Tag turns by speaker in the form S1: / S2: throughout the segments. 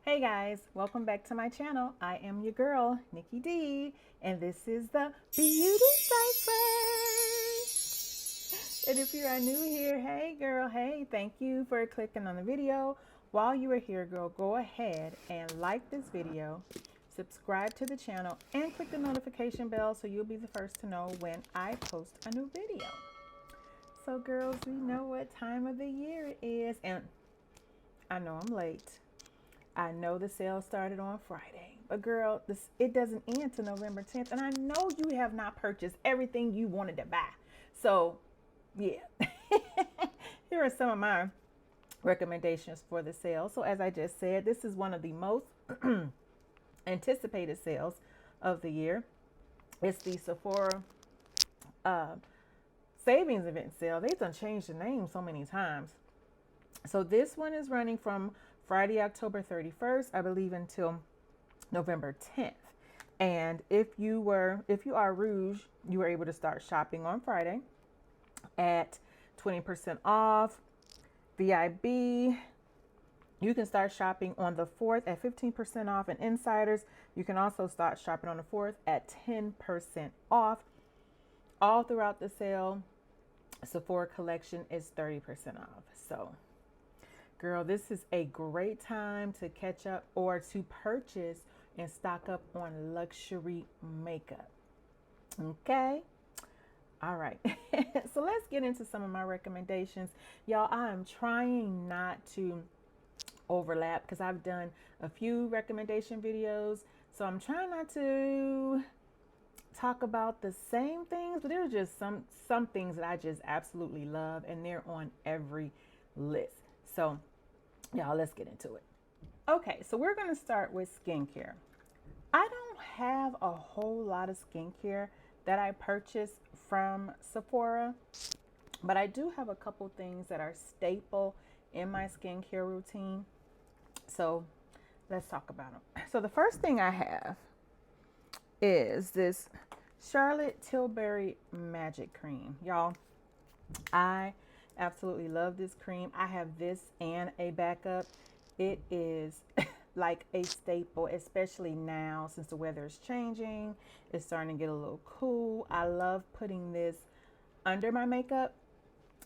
S1: Hey guys, welcome back to my channel. I am your girl, Nikki D, and this is the Beauty Cypher. And if you are new here, hey girl, hey, thank you for clicking on the video. While you are here, girl, go ahead and like this video, subscribe to the channel, and click the notification bell so you'll be the first to know when I post a new video. So girls, we know what time of the year it is, and I know I'm late. I know the sale started on Friday, but girl, it doesn't end till November 10th, and I know you have not purchased everything you wanted to buy. So, yeah, here are some of my recommendations for the sale. So, as I just said, this is one of the most anticipated sales of the year. It's the Sephora uh, Savings Event sale. They've done changed the name so many times. So, this one is running from Friday, October 31st, I believe, until November 10th. And if you are Rouge, you were able to start shopping on Friday at 20% off. VIB, you can start shopping on the 4th at 15% off. And Insiders, you can also start shopping on the 4th at 10% off. All throughout the sale, Sephora collection is 30% off. So girl, this is a great time to catch up or to purchase and stock up on luxury makeup. Okay? All right. So let's get into some of my recommendations. Y'all, I am trying not to overlap because I've done a few recommendation videos. So I'm trying not to talk about the same things, but there's just some things that I just absolutely love, and they're on every list. So y'all, let's get into it. Okay, so we're going to start with skincare. I don't have a whole lot of skincare that I purchase from Sephora, but I do have a couple things that are staple in my skincare routine. So let's talk about them. So the first thing I have is this Charlotte Tilbury Magic Cream. Y'all, I absolutely love this cream. I have this and a backup. It is like a staple, especially now since the weather is changing. It's starting to get a little cool. I love putting this under my makeup.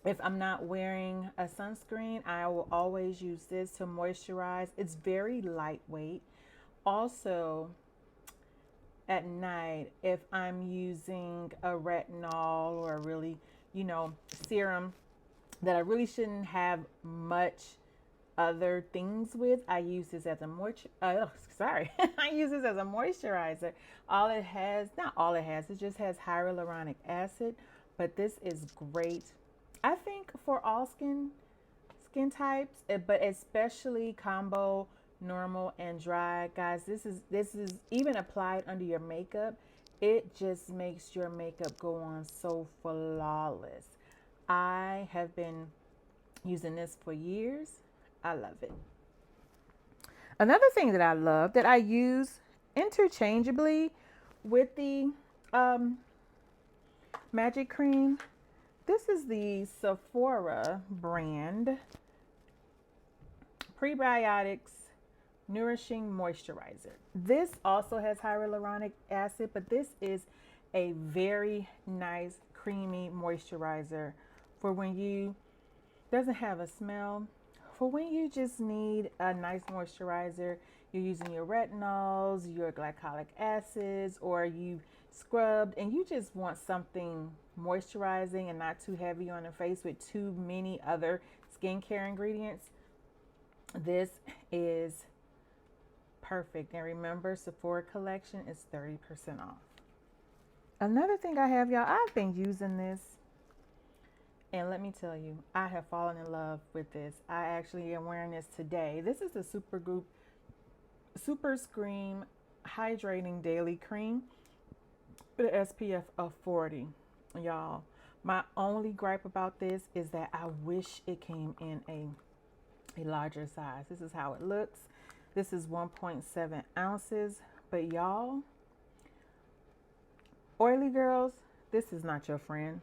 S1: If I'm not wearing a sunscreen, I will always use this to moisturize. It's very lightweight. Also, at night, if I'm using a retinol or a really, serum that I really shouldn't have much other things with, I use this as a I use this as a moisturizer. All it has, not all it has, it just has hyaluronic acid, but this is great. I think for all skin types, but especially combo, normal and dry. Guys, this is even applied under your makeup. It just makes your makeup go on so flawless. I have been using this for years. I love it. Another thing that I love that I use interchangeably with the Magic Cream, this is the Sephora brand Prebiotics Nourishing Moisturizer. This also has hyaluronic acid, but this is a very nice creamy moisturizer for when you, doesn't have a smell, for when you just need a nice moisturizer. You're using your retinols, your glycolic acids, or you scrubbed and you just want something moisturizing and not too heavy on the face with too many other skincare ingredients. This is perfect. And remember, Sephora collection is 30% off. Another thing I have, y'all, I've been using this, and let me tell you, I have fallen in love with this. I actually am wearing this today. This is the Super Scream Hydrating Daily Cream with an SPF of 40. Y'all, my only gripe about this is that I wish it came in a larger size. This is how it looks. This is 1.7 ounces. But y'all, oily girls, this is not your friend.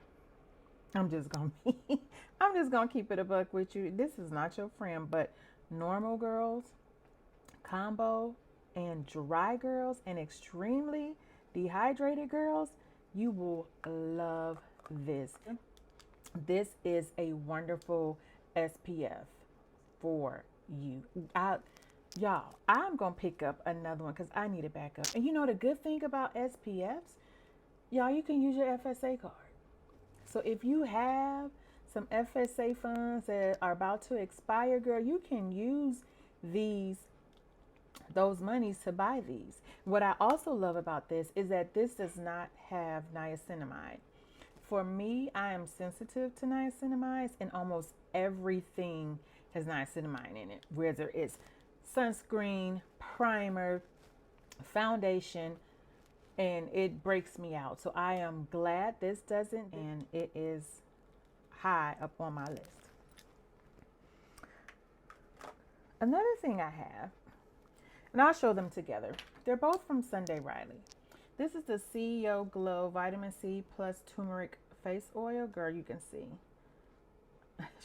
S1: I'm just gonna keep it a buck with you. This is not your friend, but normal girls, combo and dry girls and extremely dehydrated girls, you will love this. This is a wonderful SPF for you. Y'all, I'm going to pick up another one because I need a backup. And you know the good thing about SPFs, y'all, you can use your FSA card. So if you have some FSA funds that are about to expire, girl, you can use those monies to buy these. What I also love about this is that this does not have niacinamide. For me, I am sensitive to niacinamides, and almost everything has niacinamide in it, whether it's sunscreen, primer, foundation, and it breaks me out. So I am glad this doesn't, and it is high up on my list. Another thing I have, and I'll show them together. They're both from Sunday Riley. This is the CEO Glow Vitamin C plus Turmeric Face Oil. Girl, you can see.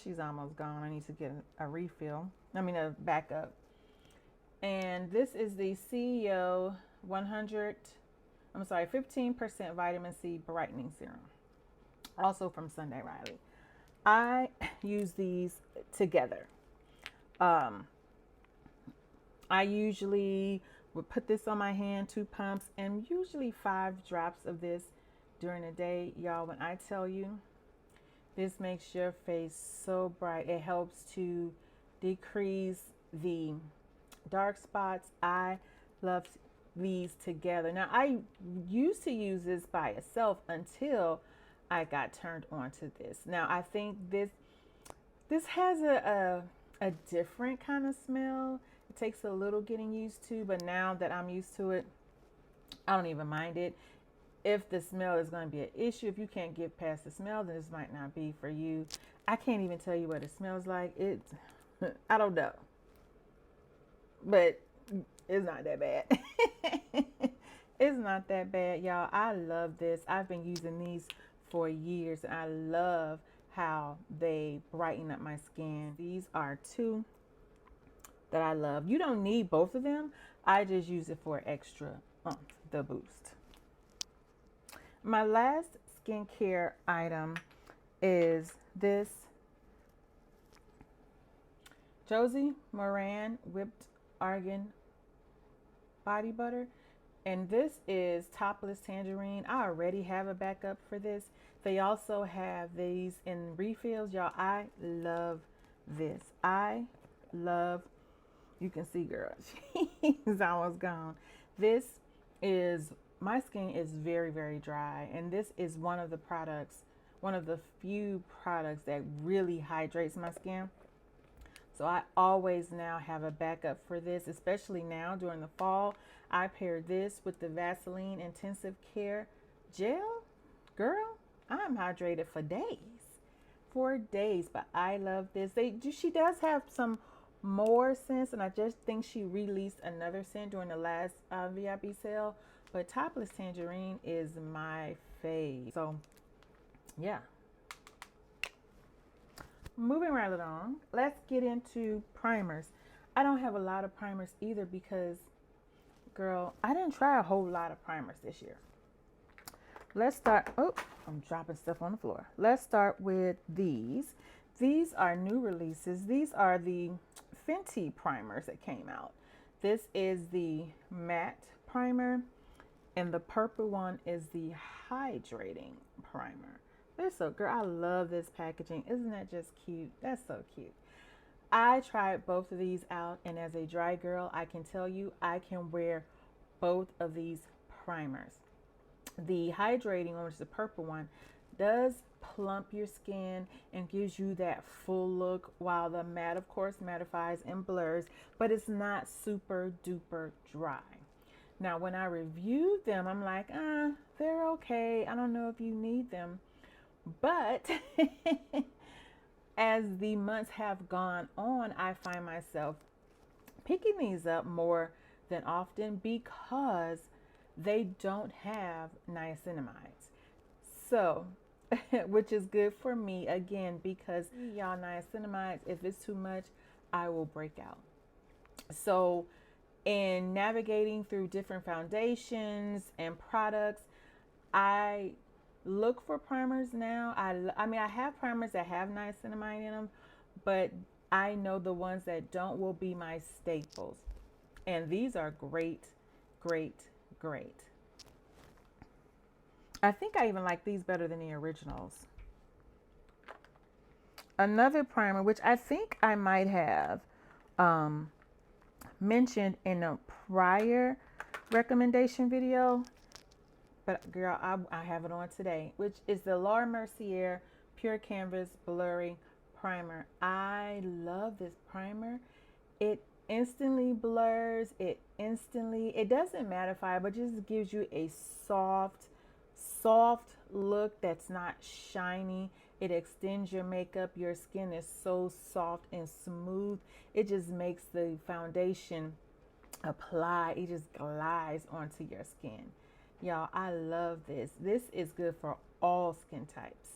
S1: She's almost gone. I need to get a refill. A backup. And this is the CEO 15% vitamin C brightening serum. Also from Sunday Riley. I use these together. I usually would put this on my hand, 2 pumps, and usually 5 drops of this during the day. Y'all, when I tell you, this makes your face so bright. It helps to decrease the dark spots. I love these together. Now, I used to use this by itself until I got turned on to this. Now, I think this has a different kind of smell. It takes a little getting used to, but now that I'm used to it, I don't even mind it. If the smell is going to be an issue, if you can't get past the smell, then this might not be for you. I can't even tell you what it smells like. I don't know. But it's not that bad. It's not that bad, y'all. I love this. I've been using these for years. I love how they brighten up my skin. These are 2 that I love. You don't need both of them. I just use it for extra the boost. My last skincare item is this Josie Moran Whipped Argan Body Butter. And this is Topless Tangerine. I already have a backup for this. They also have these in refills. Y'all, I love this. You can see, girl, she's almost gone. My skin is very, very dry. And this is one of the few products that really hydrates my skin. So I always now have a backup for this, especially now during the fall. I pair this with the Vaseline Intensive Care Gel. Girl, I'm hydrated for days. But I love this. She does have some more scents, and I just think she released another scent during the last VIP sale. But Topless Tangerine is my fave. So, yeah. Moving right along, let's get into primers. I don't have a lot of primers either because, girl, I didn't try a whole lot of primers this year. Let's start. Oh, I'm dropping stuff on the floor. Let's start with these. These are new releases. These are the Fenty primers that came out. This is the matte primer, and the purple one is the hydrating primer. Girl, I love this packaging. Isn't that just cute? That's so cute. I tried both of these out, and as a dry girl, I can tell you I can wear both of these primers. The hydrating one, which is the purple one, does plump your skin and gives you that full look, while the matte, of course, mattifies and blurs, but it's not super duper dry. Now, when I reviewed them, I'm like, they're okay. I don't know if you need them. But as the months have gone on, I find myself picking these up more than often because they don't have niacinamides. So, which is good for me, again, because y'all, niacinamides, if it's too much, I will break out. So in navigating through different foundations and products, I look for primers now. I mean, I have primers that have niacinamide in them, but I know the ones that don't will be my staples. And these are great, great, great. I think I even like these better than the originals. Another primer, which I think I might have um, mentioned in a prior recommendation video, but girl, I have it on today, which is the Laura Mercier Pure Canvas Blurring Primer. I love this primer. It instantly blurs, it doesn't mattify, but just gives you a soft look that's not shiny. It extends your makeup. Your skin is so soft and smooth. It just makes the foundation apply. It just glides onto your skin. Y'all, I love this. This is good for all skin types.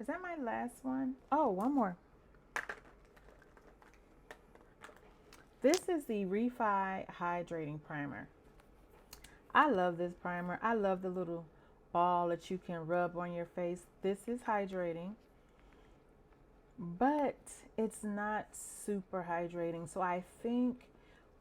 S1: Is that my last one? Oh, one more. This is the Refi Hydrating Primer. I love this primer. I love the little ball that you can rub on your face. This is hydrating, but it's not super hydrating. So I think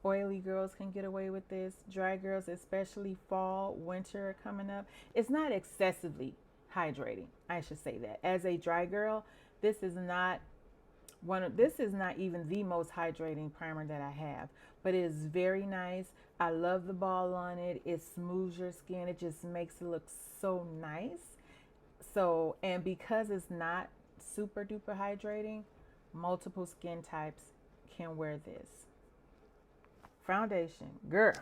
S1: oily girls can get away with this. Dry girls, especially fall, winter coming up. It's not excessively hydrating. I should say that. As a dry girl, this is not even the most hydrating primer that I have, but it is very nice. I love the ball on it. It smooths your skin. It just makes it look so nice. So, and because it's not super duper hydrating, multiple skin types can wear this. Foundation, girl.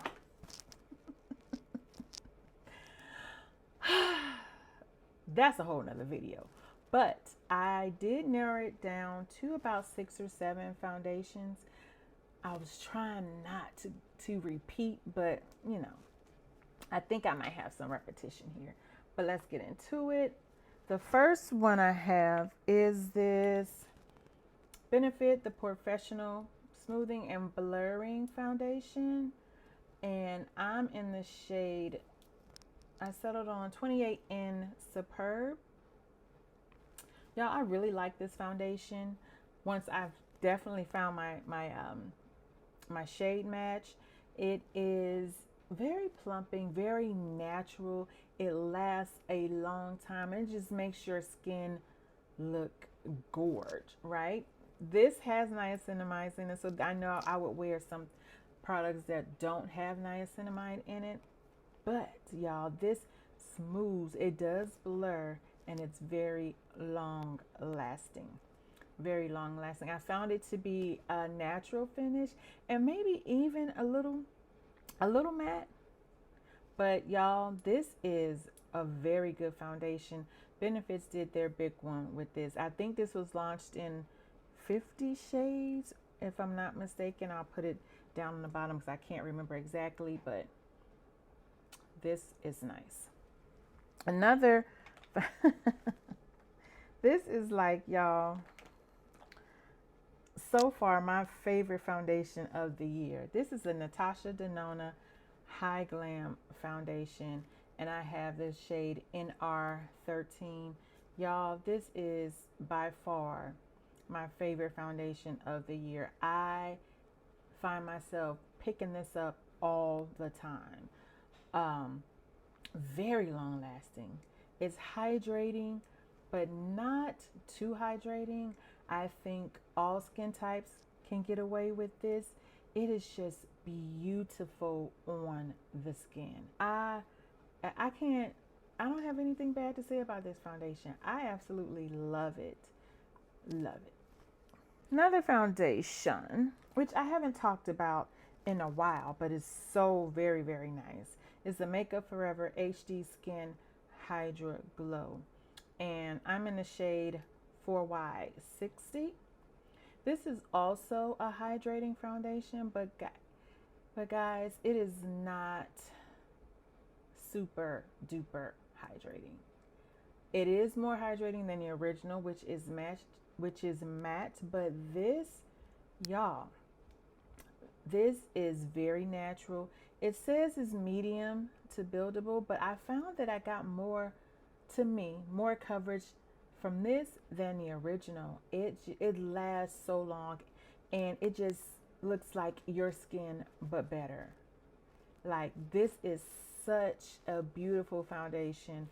S1: That's a whole nother video. But I did narrow it down to about 6 or 7 foundations. I was trying not to repeat, but you know, I think I might have some repetition here. But let's get into it. The first one I have is this Benefit the Professional Smoothing and Blurring Foundation. And I'm in the shade, I settled on 28 in Superb. Y'all, I really like this foundation. Once I've definitely found my shade match. It is very plumping, very natural. It lasts a long time and it just makes your skin look gorge, right? This has niacinamide in it, so I know I would wear some products that don't have niacinamide in it. But y'all, this smooths, it does blur, and it's very long lasting. Very long lasting. I found it to be a natural finish and maybe even a little matte. But y'all, this is a very good foundation. Benefits did their big one with this. I think this was launched in 50 shades, if I'm not mistaken. I'll put it down on the bottom because I can't remember exactly, but this is nice. Another, this is like, y'all, so far my favorite foundation of the year. This is the Natasha Denona High Glam Foundation, and I have this shade NR13. Y'all, this is by far my favorite foundation of the year. I find myself picking this up all the time. Very long lasting. It's hydrating, but not too hydrating. I think all skin types can get away with this. It is just beautiful on the skin. I don't have anything bad to say about this foundation. I absolutely love it. Love it. Another foundation, which I haven't talked about in a while, but is so very, very nice, is the Makeup Forever HD Skin Hydra Glow. And I'm in the shade 4Y60. This is also a hydrating foundation, but guys, it is not super duper hydrating. It is more hydrating than the original, which is matte, but this, y'all, This is very natural. It says it's medium to buildable, but I found that I got more, to me, more coverage from this than the original. It lasts so long, and it just looks like your skin but better. Like, this is such a beautiful foundation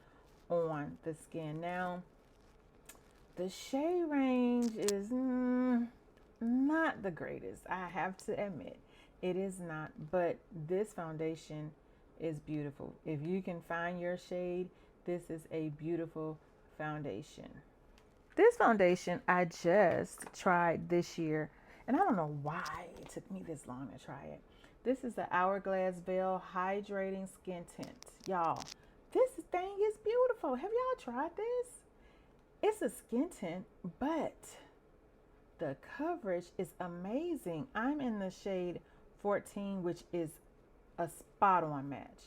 S1: on the skin. Now, the shade range is not the greatest. I have to admit, it is not. But this foundation is beautiful. If you can find your shade, this is a beautiful foundation. This foundation I just tried this year, and I don't know why it took me this long to try it. This is the Hourglass Veil Hydrating Skin Tint. Y'all, this thing is beautiful. Have y'all tried this? It's a skin tint, but the coverage is amazing. I'm in the shade 14, which is a spot on match.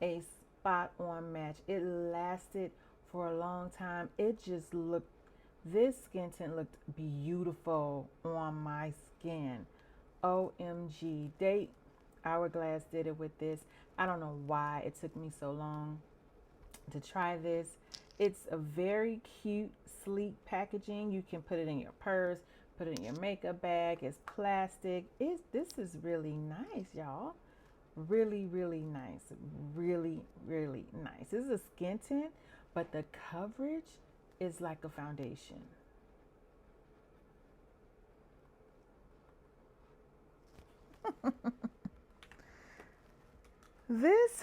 S1: A spot on match. It lasted for a long time. It just looked, this skin tint looked beautiful on my skin. OMG. Hourglass did it with this. I don't know why it took me so long to try this. It's a very cute, sleek packaging. You can put it in your purse, put it in your makeup bag. It's plastic. This is really nice, y'all. Really, really nice. Really, really nice. This is a skin tint, but the coverage is like a foundation. This,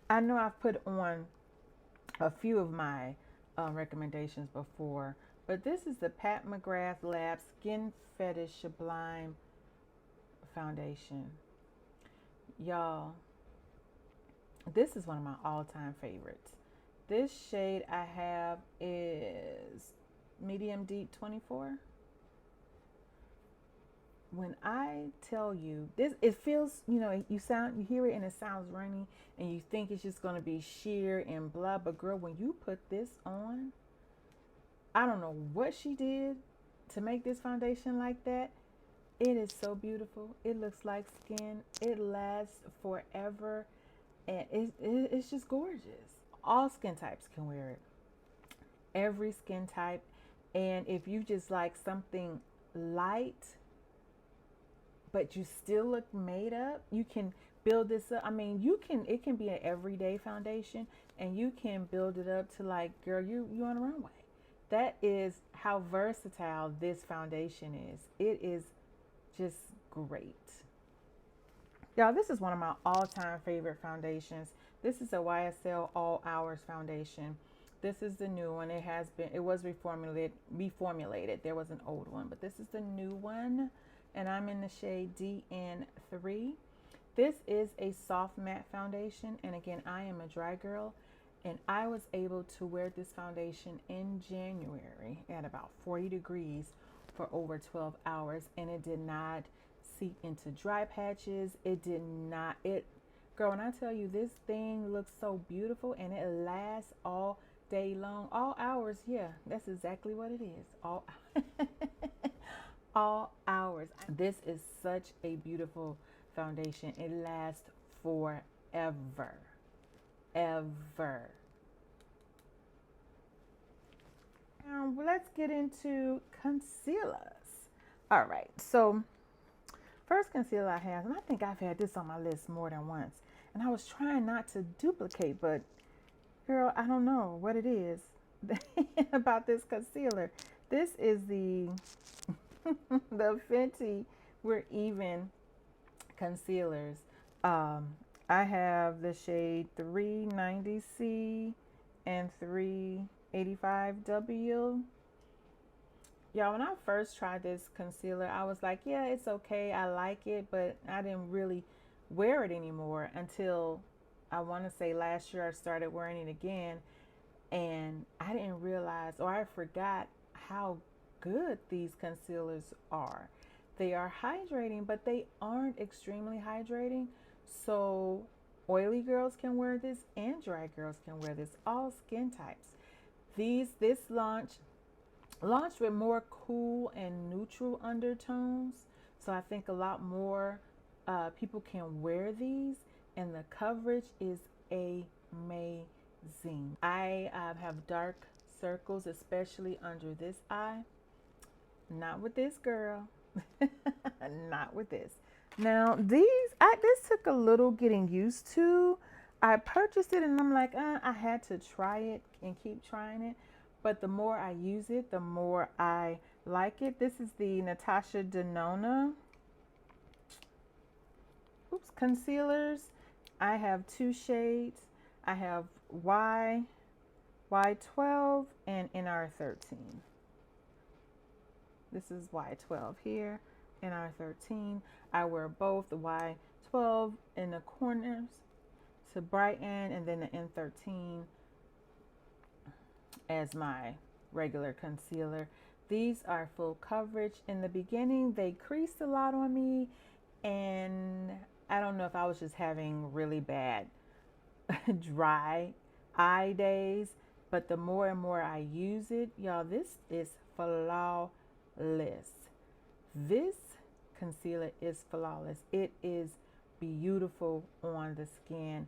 S1: I know I've put on a few of my recommendations before, but this is the Pat McGrath Lab Skin Fetish Sublime Foundation. Y'all, this is one of my all-time favorites. This shade I have is Medium Deep 24. When I tell you this, it feels, you hear it and it sounds runny, and you think it's just going to be sheer and blah, but girl, when you put this on, I don't know what she did to make this foundation like that. It is so beautiful. It looks like skin. It lasts forever, and it's just gorgeous. All skin types can wear it. Every skin type. And if you just like something light, but you still look made up, you can build this up. I mean, it can be an everyday foundation, and you can build it up to like, girl, you on a runway. That is how versatile this foundation is. It is just great. Y'all, this is one of my all-time favorite foundations. This is a YSL All Hours foundation. This is the new one. It was reformulated. There was an old one, but this is the new one, and I'm in the shade DN3. This is a soft matte foundation, and again, I am a dry girl, and I was able to wear this foundation in January at about 40 degrees for over 12 hours, and it did not seep into dry patches. Girl, when I tell you, this thing looks so beautiful, and it lasts all day long, all hours. Yeah, that's exactly what it is. All hours. This is such a beautiful foundation. It lasts forever. Ever. Now let's get into concealers. All right, so first concealer I have, and I think I've had this on my list more than once, and I was trying not to duplicate, but girl, I don't know what it is about this concealer. This is the the Fenty We're Even concealers. I have the shade 390C and 385W. Y'all, when I first tried this concealer, I was like, yeah, it's okay. I like it, but I didn't really wear it anymore until I want to say last year I started wearing it again, and I didn't realize, or I forgot how good these concealers are. They are hydrating, but they aren't extremely hydrating. So oily girls can wear this and dry girls can wear this, all skin types. This launched with more cool and neutral undertones. So I think a lot more people can wear these, and the coverage is amazing. I have dark circles, especially under this eye. Not with this, girl. Not with this. Now this took a little getting used to. I purchased it and I'm like, I had to try it and keep trying it. But the more I use it, the more I like it. This is the Natasha Denona concealers. I have two shades. I have Y12 and NR13. This is Y12 here, NR13. I wear both the Y12 in the corners to brighten, and then the N13 as my regular concealer. These are full coverage. In the beginning, they creased a lot on me, and I don't know if I was just having really bad dry eye days, but the more and more I use it, y'all, this is flawless. This concealer is flawless. It is beautiful on the skin.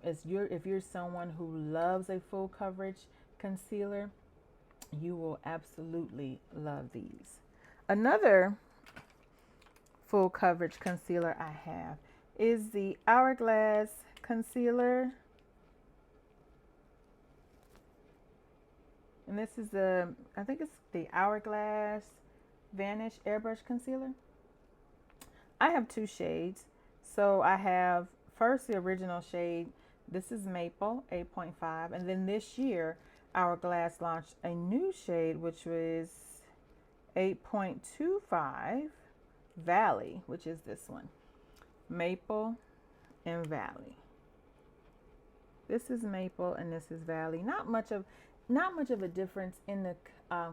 S1: If you're someone who loves a full coverage concealer, you will absolutely love these. Another full coverage concealer I have is the Hourglass concealer. And this is I think it's the Hourglass Vanish Airbrush Concealer. I have two shades. So I have first the original shade. This is Maple 8.5. And then this year, Hourglass launched a new shade, which was 8.25 Valley, which is this one. Maple and Valley. This is Maple and this is Valley. Not much of a difference in the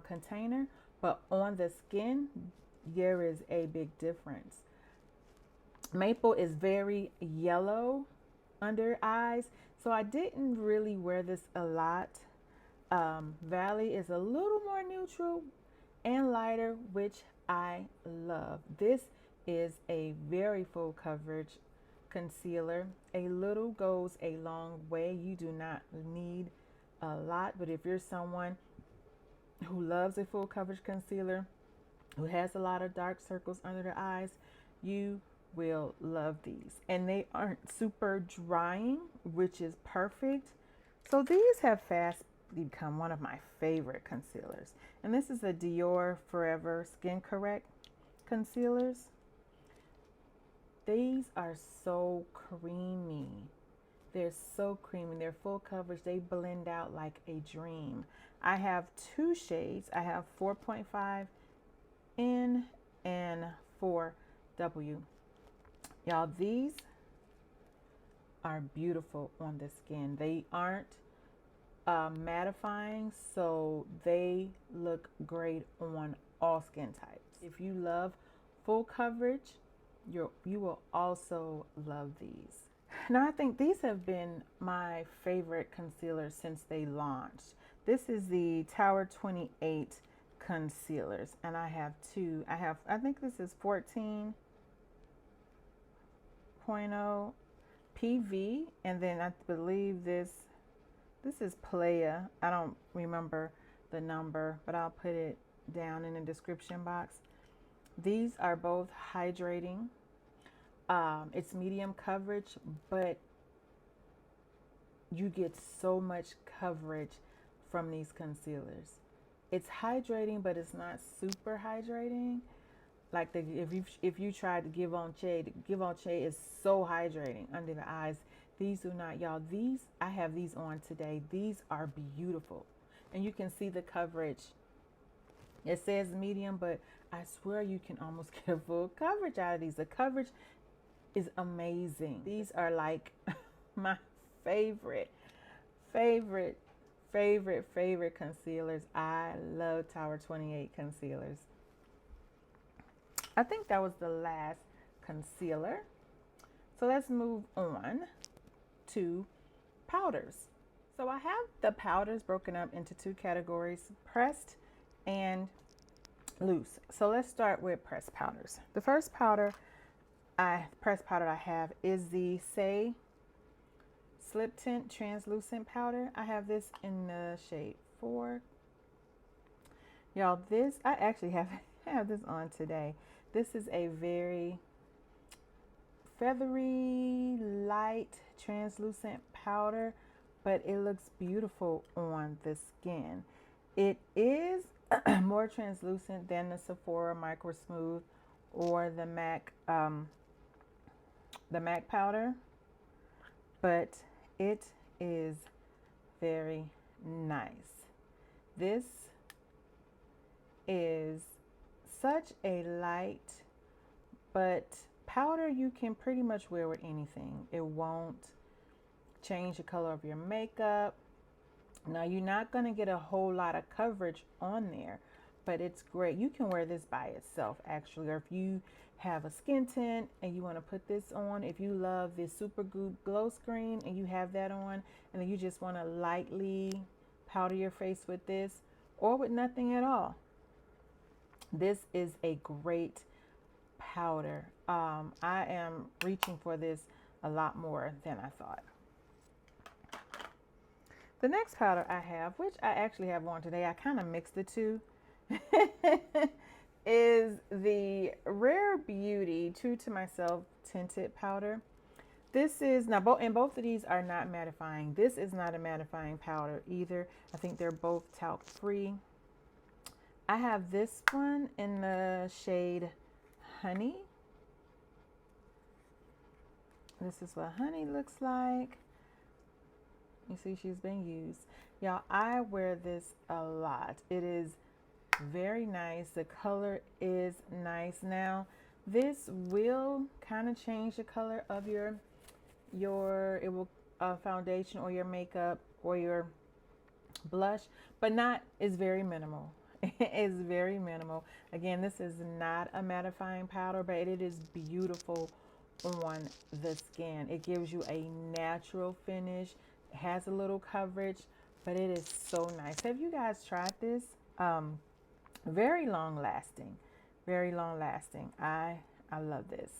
S1: container, but on the skin, there is a big difference. Maple is very yellow under eyes, so I didn't really wear this a lot. Valley is a little more neutral and lighter, which I love. This is a very full coverage concealer. A little goes a long way. You do not need a lot, but if you're someone who loves a full coverage concealer, who has a lot of dark circles under the eyes, you will love these. And they aren't super drying, which is perfect. So these have fast become one of my favorite concealers. And this is a Dior Forever Skin Correct concealers. These are so creamy. They're so creamy. They're full coverage. They blend out like a dream. I have two shades. I have 4.5 N and 4W. Y'all, these are beautiful on the skin. They aren't mattifying, so they look great on all skin types. If you love full coverage, you will also love these. Now, I think these have been my favorite concealers since they launched. This is the Tower 28 concealers, and I have two. I think this is 14.0 PV, and then I believe this is Playa. I don't remember the number, but I'll put it down in the description box. These are both hydrating. It's medium coverage, but you get so much coverage from these concealers. It's hydrating, but it's not super hydrating. Like if you try to Give On Che is so hydrating under the eyes. These do not, y'all. I have these on today. These are beautiful, and you can see the coverage. It says medium, but I swear you can almost get full coverage out of these. The coverage is amazing. These are like my favorite concealers. I love Tower 28 concealers. I think that was the last concealer. So let's move on to powders. So I have the powders broken up into two categories: pressed and loose. So let's start with pressed powders. The first powder pressed powder I have is the Say Slip Tint Translucent Powder. I have this in the shade 4. Y'all, this, I actually have this on today. This is a very feathery, light, translucent powder, but it looks beautiful on the skin. It is more translucent than the Sephora Micro Smooth or the MAC powder, but it is very nice. This is such a light but powder you can pretty much wear with anything. It won't change the color of your makeup. Now, you're not going to get a whole lot of coverage on there, but it's great. You can wear this by itself, actually, or if you have a skin tint and you want to put this on, if you love this Super Goop Glow Screen and you have that on, and then you just want to lightly powder your face with this, or with nothing at all, this is a great powder. I am reaching for this a lot more than I thought. The next powder I have, which I actually have on today, I kind of mixed the two, is the Rare Beauty True to Myself Tinted Powder. This is, now both of these are not mattifying. This is not a mattifying powder either. I think they're both talc free. I have this one in the shade Honey. This is what Honey looks like. You see she's been used. Y'all, I wear this a lot. It is very nice. The color is nice. Now, this will kind of change the color of your it will foundation or your makeup or your blush, but not, it's very minimal. It's very minimal. Again, this is not a mattifying powder, but it is beautiful on the skin. It gives you a natural finish. It has a little coverage, but it is so nice. Have you guys tried this? Very long lasting. Very long lasting. I love this.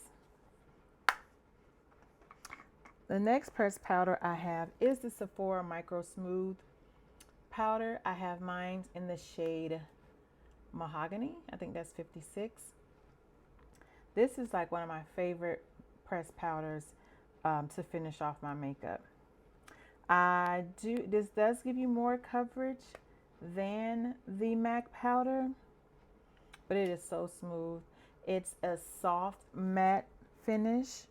S1: The next pressed powder I have is the Sephora Micro Smooth powder. I have mine in the shade Mahogany. I think that's 56. This is like one of my favorite pressed powders to finish off my makeup. This does give you more coverage than the MAC powder, but it is so smooth. It's a soft matte finish.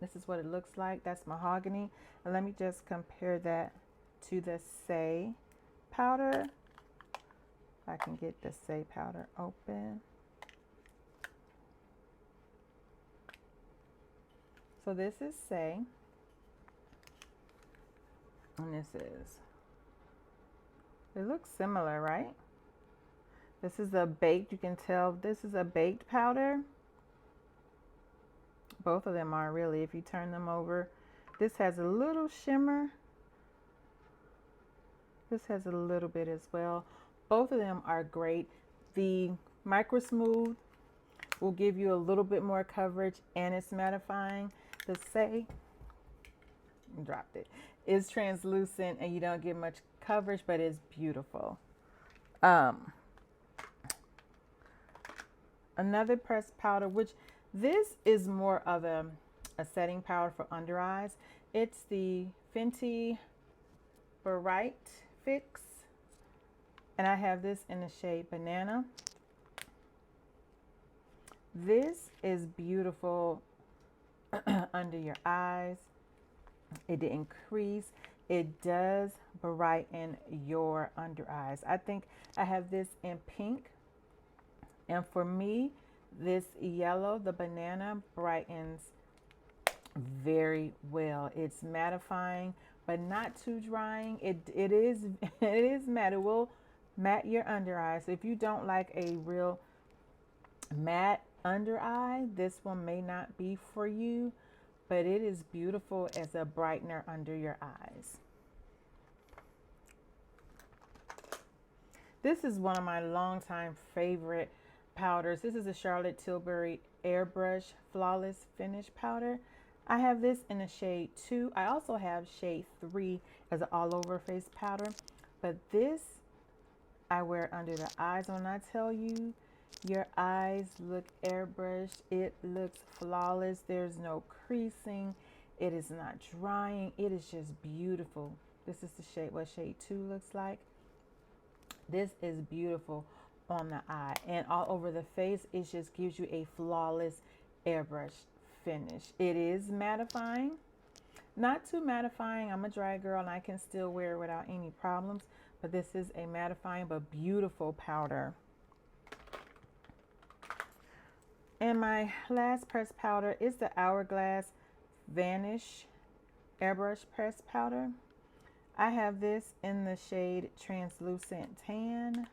S1: This is what it looks like. That's Mahogany. And let me just compare that to the Say powder. If I can get the Say powder open. So this is Say. And this is, it looks similar, right? This is a baked, you can tell this is a baked powder. Both of them are really, if you turn them over. This has a little shimmer. This has a little bit as well. Both of them are great. The Micro Smooth will give you a little bit more coverage and it's mattifying. The Say, dropped it, is translucent and you don't get much coverage, but it's beautiful. Another pressed powder, which this is more of a setting powder for under eyes. It's the Fenty Bright Fix, and I have this in the shade Banana. This is beautiful under your eyes. It didn't crease. It does brighten your under eyes. I think I have this in pink, and for me, this yellow, the Banana, brightens very well. It's mattifying, but not too drying. It is matte. It will matte your under eye. So if you don't like a real matte under eye, this one may not be for you, but it is beautiful as a brightener under your eyes. This is one of my longtime favorite powders. This is a Charlotte Tilbury Airbrush Flawless Finish Powder. I have this in the shade 2. I also have shade 3 as an all over face powder, but this I wear under the eyes. When I tell you, your eyes look airbrushed, it looks flawless. There's no creasing. It is not drying. It is just beautiful. This is the shade, what shade 2 looks like. This is beautiful on the eye and all over the face. It just gives you a flawless airbrush finish. It is mattifying, not too mattifying. I'm a dry girl and I can still wear it without any problems, but this is a mattifying but beautiful powder. And my last press powder is the Hourglass Vanish Airbrush Press Powder. I have this in the shade Translucent Tan.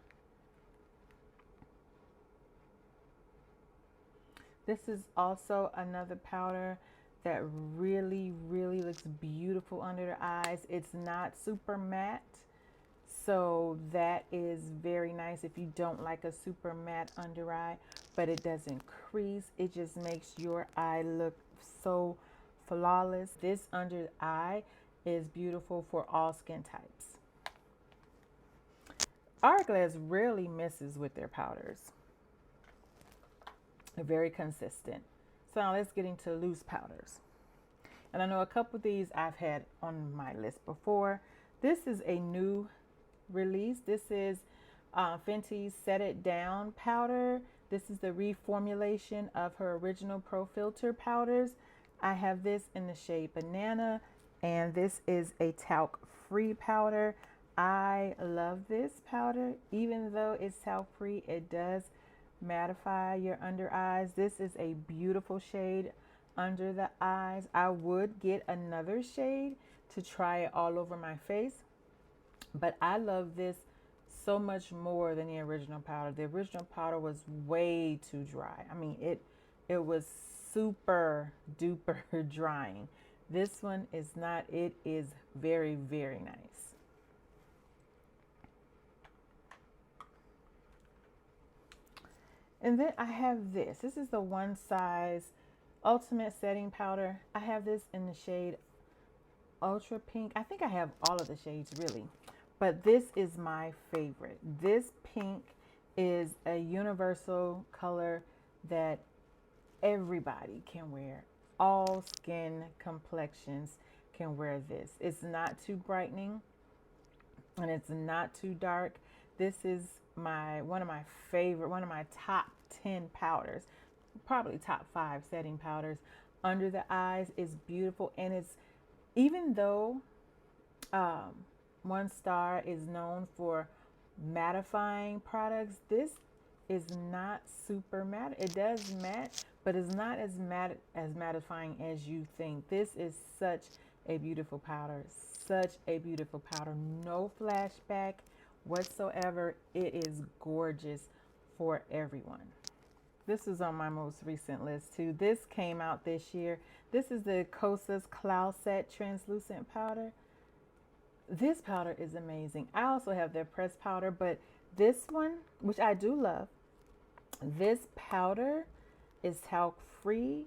S1: This is also another powder that really looks beautiful under the eyes. It's not super matte, so that is very nice if you don't like a super matte under eye, but it doesn't crease. It just makes your eye look so flawless. This under eye is beautiful for all skin types. Hourglass rarely misses with their powders. They're very consistent. So now let's get into loose powders. And I know a couple of these I've had on my list before. This is a new release. This is Fenty's Set It Down powder. This is the reformulation of her original Pro Filter powders. I have this in the shade Banana, and this is a talc-free powder. I love this powder. Even though it's talc-free, it does mattify your under eyes. This is a beautiful shade under the eyes. I would get another shade to try it all over my face, but I love this so much more than the original powder. The original powder was way too dry. I mean, it was super duper drying. This one is not. It is very nice. And then I have this. This is the One Size Ultimate Setting Powder. I have this in the shade Ultra Pink. I think I have all of the shades really, but this is my favorite. This pink is a universal color that everybody can wear. All skin complexions can wear this. It's not too brightening and it's not too dark. This is one of my top 10 powders, probably top 5 setting powders. Under the eyes is beautiful, and it's, even though One Star is known for mattifying products, this is not super matte. It does matte, but it's not as matte as mattifying as you think. This is such a beautiful powder, such a beautiful powder. No flashback whatsoever. It is gorgeous for everyone. This is on my most recent list too. This came out this year. This is the Kosas Cloud Set Translucent Powder. This powder is amazing. I also have their pressed powder, but this one, which I do love, this powder is talc free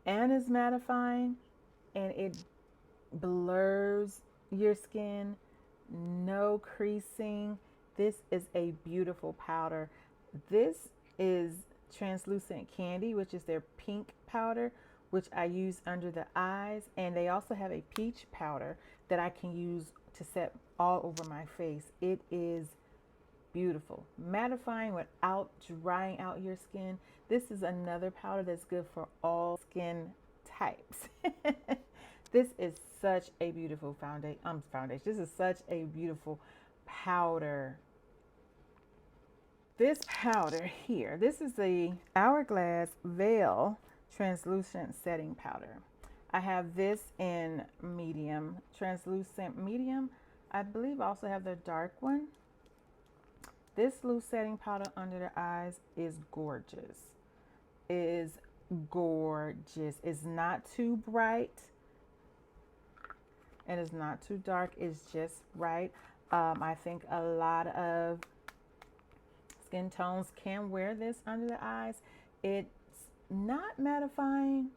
S1: and is mattifying, and it blurs your skin. No creasing. This is a beautiful powder. This is Translucent Candy, which is their pink powder, which I use under the eyes, and they also have a peach powder that I can use to set all over my face. It is beautiful, mattifying without drying out your skin. This is another powder that's good for all skin types. This is such a beautiful foundation. This is such a beautiful powder. This powder here, this is the Hourglass Veil Translucent Setting Powder. I have this in medium, translucent medium. I believe I also have the dark one. This loose setting powder under the eyes is gorgeous. It is gorgeous. It's not too bright and it's not too dark. It's just right. I think a lot of skin tones can wear this under the eyes. It's not mattifying,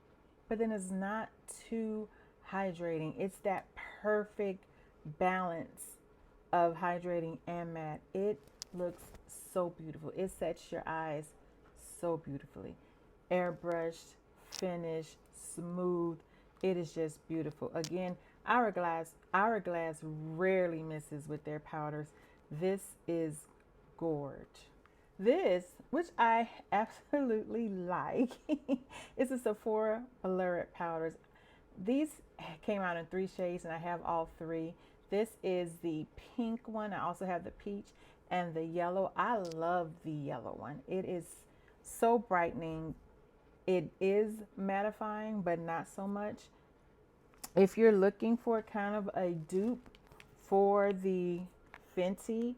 S1: but then it's not too hydrating. It's that perfect balance of hydrating and matte. It looks so beautiful. It sets your eyes so beautifully. Airbrushed, finished, smooth. It is just beautiful. Again, Hourglass rarely misses with their powders. This is gorge. This, which I absolutely like, is a Sephora Blurred powders. These came out in 3 shades and I have all 3. This is the pink one. I also have the peach and the yellow. I love the yellow one. It is so brightening. It is mattifying, but not so much. If you're looking for kind of a dupe for the Fenty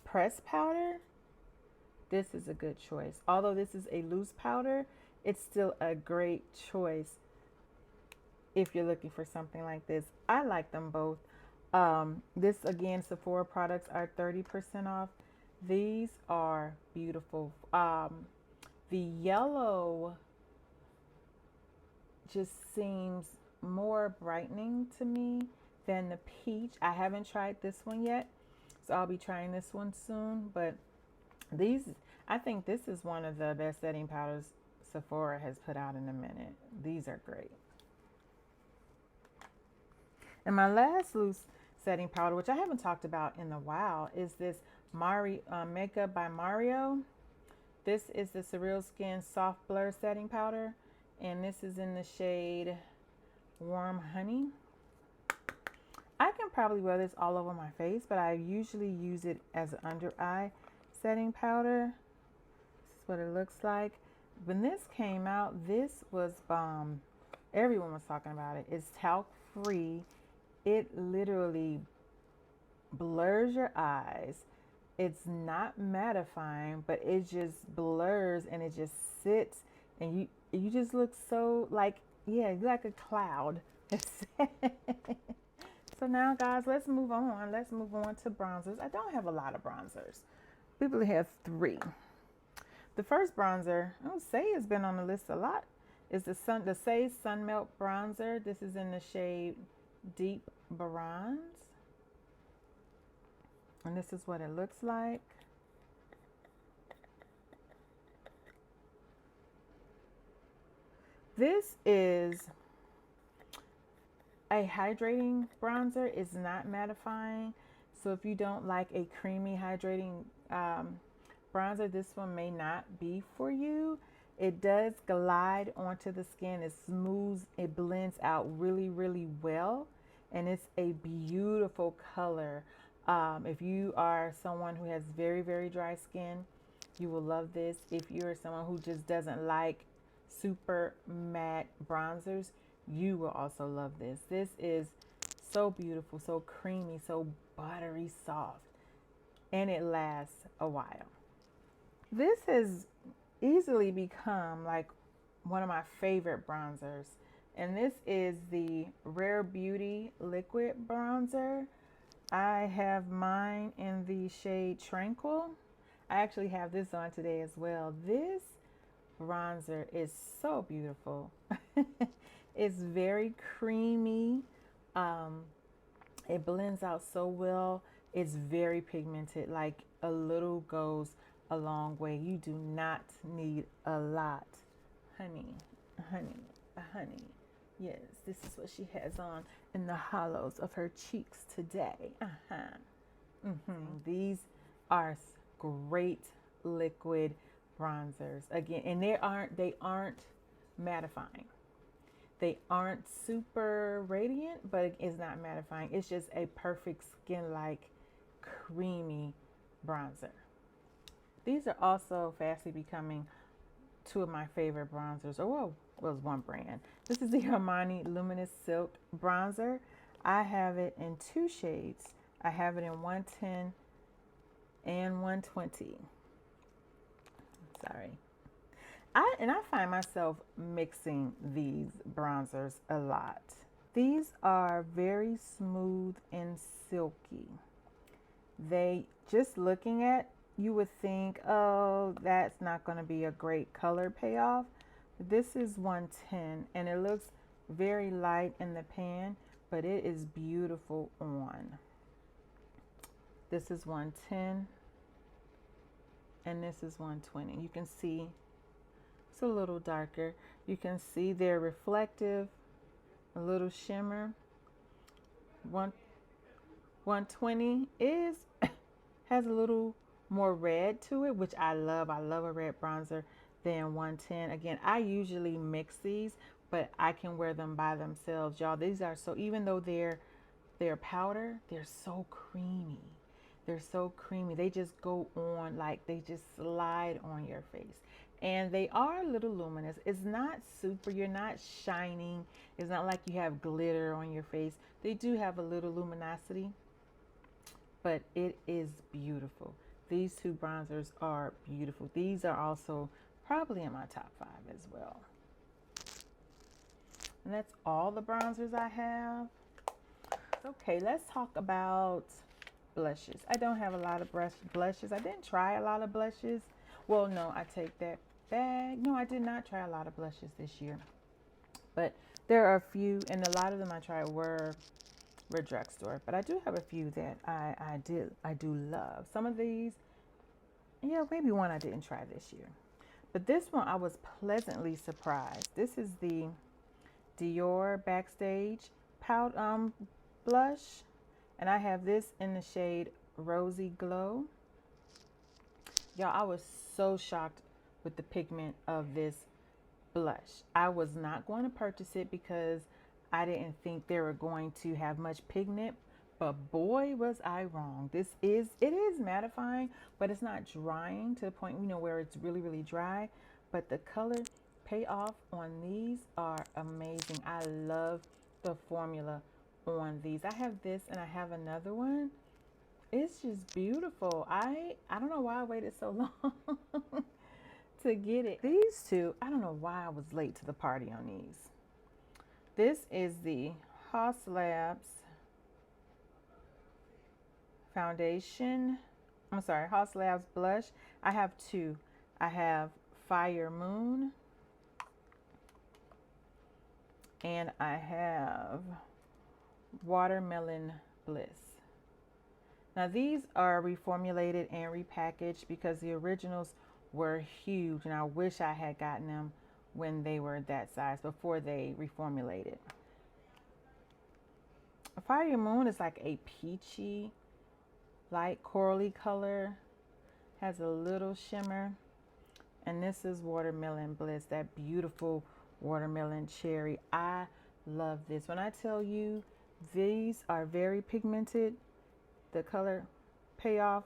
S1: press powder, this is a good choice. Although this is a loose powder, it's still a great choice if you're looking for something like this. I like them both. This again, Sephora products are 30% off. These are beautiful. The yellow just seems more brightening to me than the peach. I haven't tried this one yet, so I'll be trying this one soon. But these, I think this is one of the best setting powders Sephora has put out in a minute. These are great. And my last loose setting powder, which I haven't talked about in a while, is this Makeup by Mario. This is the Surreal Skin Soft Blur Setting Powder, and this is in the shade Warm Honey. I can probably wear this all over my face, but I usually use it as an under eye setting powder. This is what it looks like. When this came out, this was bomb. Everyone was talking about it. It's talc free. It literally blurs your eyes. It's not mattifying, but it just blurs and it just sits, and you just look so like, yeah, you're like a cloud. So now, guys, let's move on. Let's move on to bronzers. I don't have a lot of bronzers. We really have 3. The first bronzer, I would say has been on the list a lot, is the Say Sun Melt Bronzer. This is in the shade Deep Bronze. And this is what it looks like. This is a hydrating bronzer. It's not mattifying. So if you don't like a creamy hydrating bronzer, this one may not be for you. It does glide onto the skin. It's smooth. It blends out really, really well. And it's a beautiful color. If you are someone who has very, very dry skin, you will love this. If you're someone who just doesn't like super matte bronzers, you will also love this. This is so beautiful, so creamy, so buttery soft, and it lasts a while. This has easily become like one of my favorite bronzers, and this is the Rare Beauty Liquid Bronzer. I have mine in the shade Tranquil. I actually have this on today as well. This bronzer is so beautiful. It's very creamy. It blends out so well. It's very pigmented. Like a little goes a long way. You do not need a lot. Honey, honey, honey. Yes, this is what she has on in the hollows of her cheeks today. These are great liquid bronzers. Again, and they aren't mattifying. They aren't super radiant, but it's not mattifying. It's just a perfect skin-like creamy bronzer. These are also fastly becoming 2 of my favorite bronzers. Or well, was one brand. This is the Armani Luminous Silk Bronzer. I have it in 2 shades. I have it in 110 and 120. Sorry. I find myself mixing these bronzers a lot. These are very smooth and silky. They, just looking at you would think, oh, that's not going to be a great color payoff. This is 110 and it looks very light in the pan, but it is beautiful on. This is 110 and this is 120. You can see it's a little darker. You can see they're reflective, a little shimmer. 120 is has a little more red to it, which I love. I love a red bronzer than 110. Again, I usually mix these, but I can wear them by themselves, y'all. These are so, even though they're powder, they're so creamy. They're so creamy. They just go on, like they just slide on your face. And they are a little luminous. It's not super, you're not shining. It's not like you have glitter on your face. They do have a little luminosity, but it is beautiful. These two bronzers are beautiful. These are also probably in my top 5 as well. And that's all the bronzers I have. Okay, let's talk about blushes. I don't have a lot of blushes. I didn't try a lot of blushes. Well, no, I take that back. No, I did not try a lot of blushes this year. But there are a few, and a lot of them I tried were drugstore. But I do have a few that I do love. Some of these, yeah, maybe one I didn't try this year. But this one I was pleasantly surprised. This is the Dior Backstage Pout blush, and I have this in the shade Rosy Glow. Y'all, I was so shocked with the pigment of this blush. I was not going to purchase it because I didn't think they were going to have much pigment, but boy was I wrong. It is mattifying, but it's not drying to the point, you know, where it's really, really dry. But the color payoff on these are amazing. I love the formula on these. I have this and I have another one. It's just beautiful. I don't know why I waited so long to get it. These two, I don't know why I was late to the party on these. This is the Haus Labs foundation. I'm sorry, Haus Labs blush. I have two. I have Fire Moon and I have Watermelon Bliss. Now these are reformulated and repackaged because the originals were huge and I wish I had gotten them when they were that size before they reformulated. Fire Moon is like a peachy, light corally color, has a little shimmer. And this is Watermelon Bliss, that beautiful watermelon cherry. I love this. When I tell you these are very pigmented, the color payoff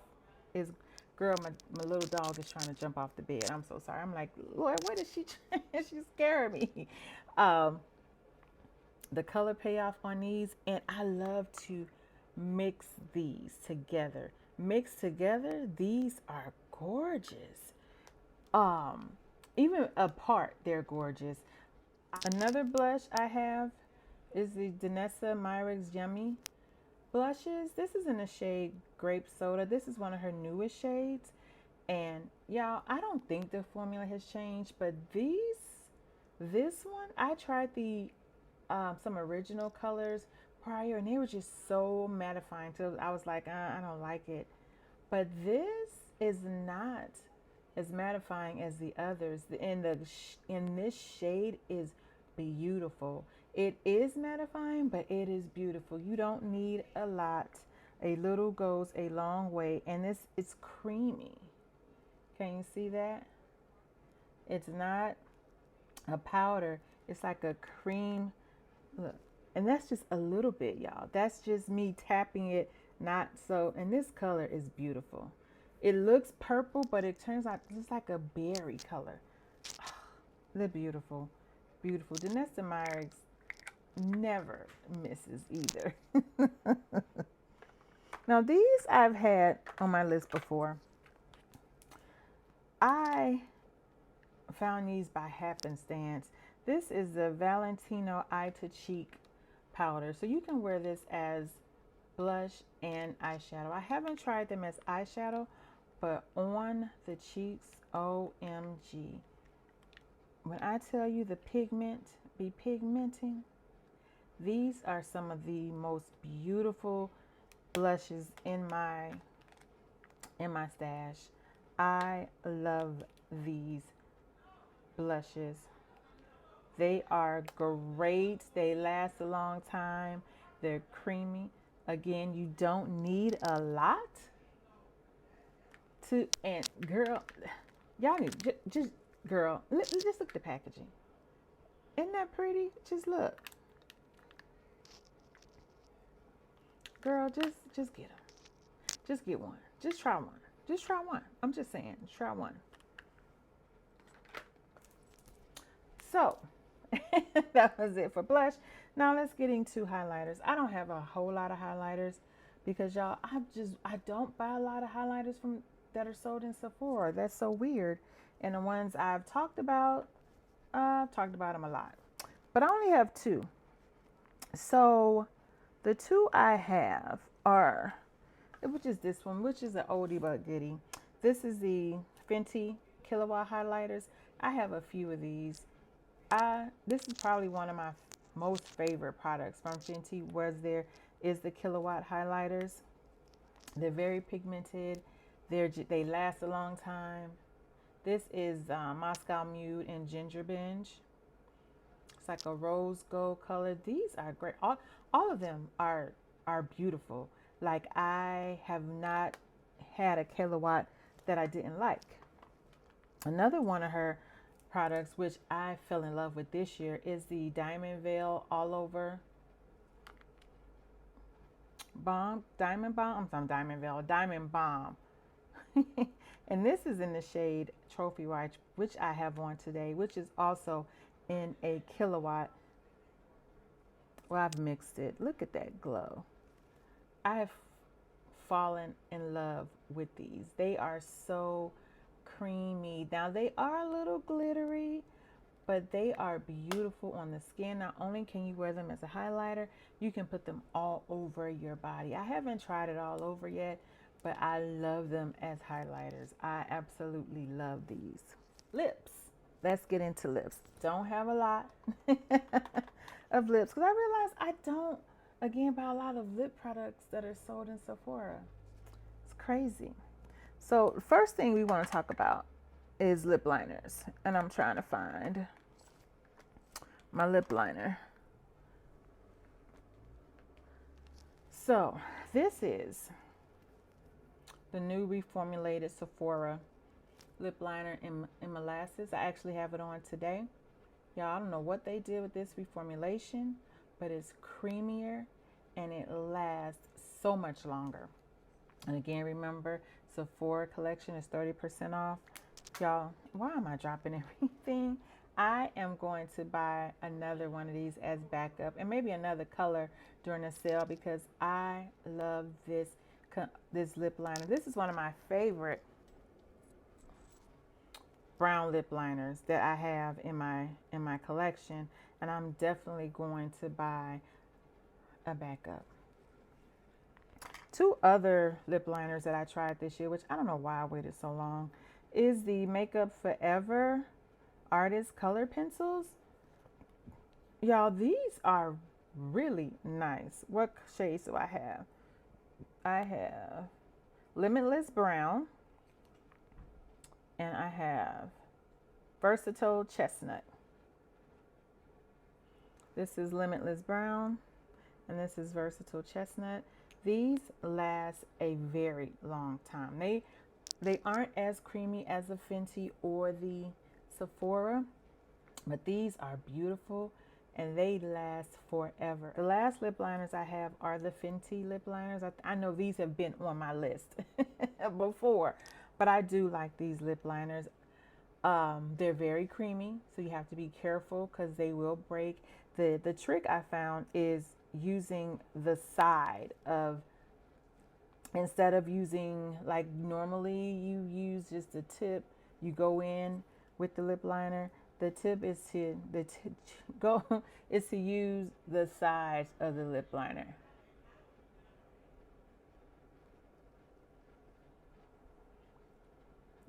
S1: is, girl, my little dog is trying to jump off the bed. I'm so sorry. I'm like, Lord, what is she trying? She's scaring me. The color payoff on these, and I love to mix these together. Mixed together, these are gorgeous. Even apart, they're gorgeous. Another blush I have is the Danessa Myricks Yummy blushes. This is in the shade Grape Soda. This is one of her newest shades. And y'all, I don't think the formula has changed, but this one, I tried the some original colors prior and they were just so mattifying. So I was like, I don't like it. But this is not as mattifying as the others. In this shade is beautiful. It is mattifying, but it is beautiful. You don't need a lot. A little goes a long way, and this is creamy. Can you see that? It's not a powder. It's like a cream. Look, and that's just a little bit, y'all. That's just me tapping it. Not so. And this color is beautiful. It looks purple, but it turns out just like a berry color. Oh, they're beautiful. Beautiful. Danessa Myricks never misses either. Now these I've had on my list before. I found these by happenstance. This is the Valentino Eye to Cheek powder. So you can wear this as blush and eyeshadow. I haven't tried them as eyeshadow, but on the cheeks, OMG. When I tell you the pigment be pigmenting, these are some of the most beautiful blushes in my stash. I love these blushes. They are great. They last a long time. They're creamy. Again, you don't need a lot to, and girl, y'all need just girl, just look at the packaging. Isn't that pretty? Just look. Girl, just get them. Just get one. Just try one. Just try one. I'm just saying, try one. So, that was it for blush. Now let's get into highlighters. I don't have a whole lot of highlighters because y'all, I don't buy a lot of highlighters from that are sold in Sephora. That's so weird. And the ones I've talked about them a lot. But I only have two. So the two I have are, which is this one, which is an oldie but goodie. This is the Fenty Killawatt highlighters. I have a few of these. This is probably one of my most favorite products from Fenty. There is the Killawatt highlighters. They're very pigmented. They last a long time. This is Moscow Mute and Ginger Binge. It's like a rose gold color. These are great. All of them are beautiful. Like, I have not had a Killawatt that I didn't like. Another one of her products, which I fell in love with this year, is the Diamond Veil All Over Balm. Diamond Balm. And this is in the shade Trophy White, which I have on today, which is also in a Killawatt. Well, I've mixed it. Look at that glow. I have fallen in love with these. They are so creamy. Now, they are a little glittery, but they are beautiful on the skin. Not only can you wear them as a highlighter, you can put them all over your body. I haven't tried it all over yet, but I love them as highlighters. I absolutely love these. Lips. Let's get into lips. Don't have a lot of lips because I realize I don't, again, buy a lot of lip products that are sold in Sephora. It's crazy. So the first thing we want to talk about is lip liners. And I'm trying to find my lip liner. So this is the new reformulated Sephora lip liner in molasses. I actually have it on today. Y'all, I don't know what they did with this reformulation, but it's creamier and it lasts so much longer. And again, remember, Sephora collection is 30% off. Y'all, why am I dropping everything? I am going to buy another one of these as backup and maybe another color during the sale because I love this lip liner. This is one of my favorite brown lip liners that I have in my collection, and I'm definitely going to buy a backup. Two other lip liners that I tried this year, which I don't know why I waited so long, is the Makeup Forever Artist Color Pencils. Y'all, these are really nice. What shades do I have? I have Limitless Brown and I have Versatile Chestnut. This is Limitless Brown and this is Versatile Chestnut. These last a very long time. They aren't as creamy as the Fenty or the Sephora, but these are beautiful and they last forever. The last lip liners I have are the Fenty lip liners. I know these have been on my list before, but I do like these lip liners. They're very creamy, so you have to be careful because they will break. The trick I found is using the side of, instead of using like normally you use just the tip, you go in with the lip liner. The tip is to use the sides of the lip liner.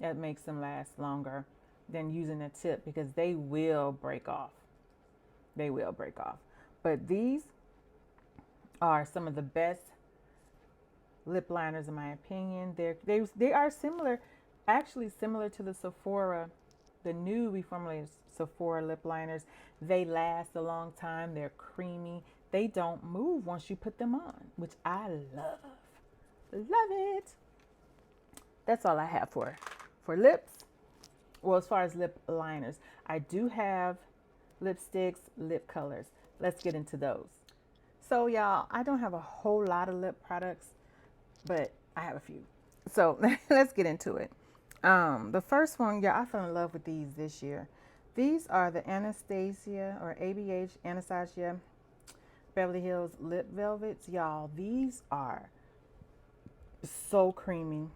S1: That makes them last longer than using a tip because they will break off. They will break off. But these are some of the best lip liners in my opinion. They are similar, actually similar to the Sephora, the new reformulated Sephora lip liners. They last a long time. They're creamy. They don't move once you put them on, which I love. Love it. That's all I have for lips. Well, as far as lip liners, I do have lipsticks, lip colors. Let's get into those. So y'all, I don't have a whole lot of lip products, but I have a few. So let's get into it. The first one, yeah, I fell in love with these this year. These are the Anastasia or ABH Anastasia Beverly Hills Lip Velvets. Y'all, these are so creamy.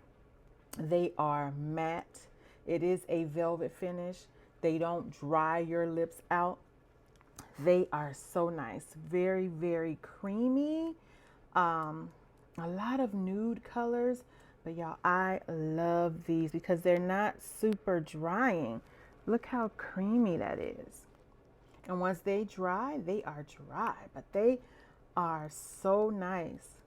S1: They are matte. It is a velvet finish. They don't dry your lips out. They are so nice. Very, very creamy. A lot of nude colors. But y'all, I love these because they're not super drying. Look how creamy that is. And once they dry, they are dry. But they are so nice.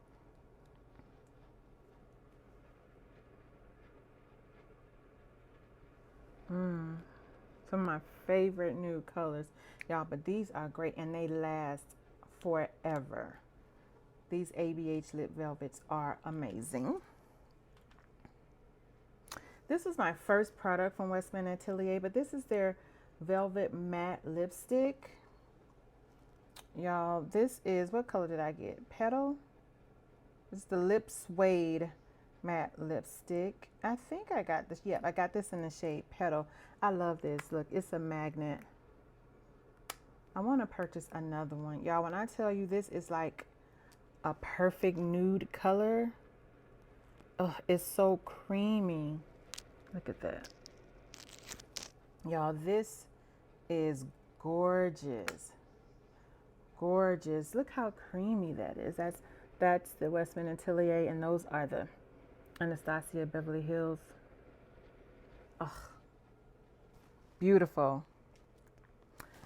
S1: Some of my favorite nude colors, y'all, but these are great and they last forever. These ABH lip velvets are amazing. This is my first product from Westman Atelier, but this is their velvet matte lipstick. Y'all, this is, what color did I get? Petal? It's the Lip Suede matte lipstick. I think I got this. Yeah, I got this in the shade Petal. I love this. Look, it's a magnet. I want to purchase another one. Y'all, when I tell you this is like a perfect nude color. Oh, it's so creamy. Look at that. Y'all, this is gorgeous. Gorgeous. Look how creamy that is. That's the Westman Atelier, and those are the Anastasia Beverly Hills. Oh, beautiful.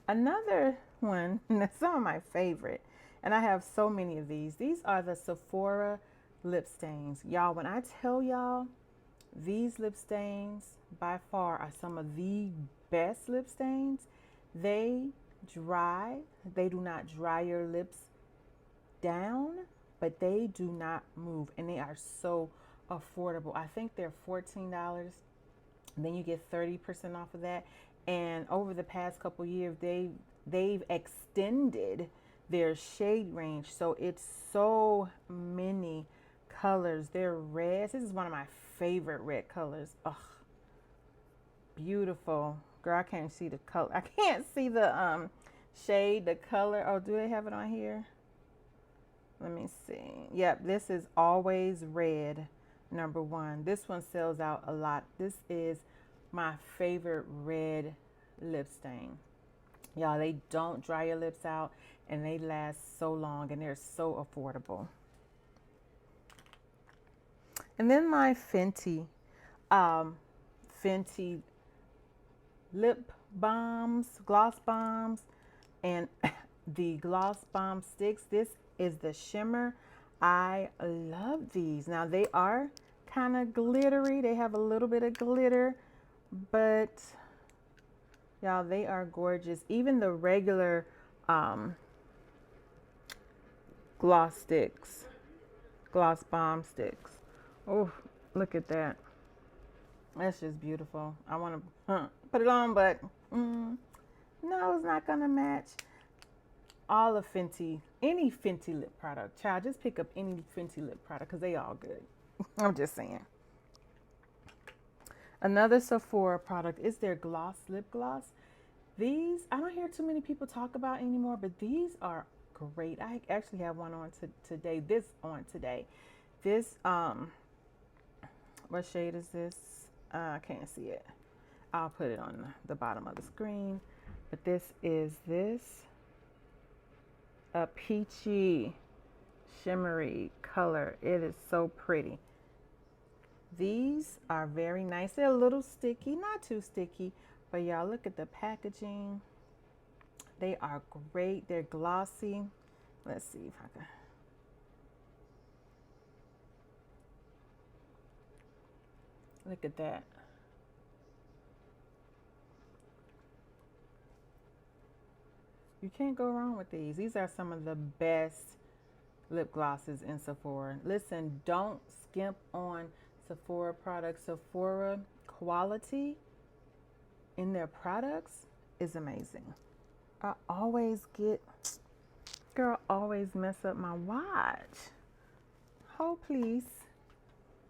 S1: Another one, and that's some of my favorite, and I have so many of these. These are the Sephora lip stains. Y'all, when I tell y'all, these lip stains by far are some of the best lip stains. They dry. They do not dry your lips down, but they do not move, and they are so affordable. I think they're $14. Then you get 30% off of that. And over the past couple years, they've extended their shade range, so it's so many colors. They're reds. This is one of my favorite red colors. Ugh, beautiful. Girl, I can't see the color. I can't see the shade, the color. Oh, do they have it on here? Let me see. Yep, this is Always Red, #1. This one sells out a lot. This is my favorite red lip stain. Y'all, they don't dry your lips out and they last so long and they're so affordable. And then my Fenty lip balms, gloss bombs, and the gloss bomb sticks. This is the shimmer. I love these. Now they are kind of glittery. They have a little bit of glitter, but y'all, they are gorgeous. Even the regular gloss sticks, gloss bomb sticks. Oh, look at that. That's just beautiful. I want to put it on, but no, it's not going to match. All of Fenty, any Fenty lip product. Child, just pick up any Fenty lip product because they all good. I'm just saying. Another Sephora product is their gloss lip gloss. These, I don't hear too many people talk about anymore, but these are great. I actually have one on today. This, what shade is this? I can't see it. I'll put it on the bottom of the screen. But this is a peachy, shimmery color. It is so pretty. These are very nice. They're a little sticky, not too sticky, but y'all look at the packaging. They are great. They're glossy. Let's see if I can. Look at that. You can't go wrong with these. These are some of the best lip glosses in Sephora. Listen, don't skimp on Sephora products. Sephora quality in their products is amazing. I always get, girl, always mess up my watch. Oh, please.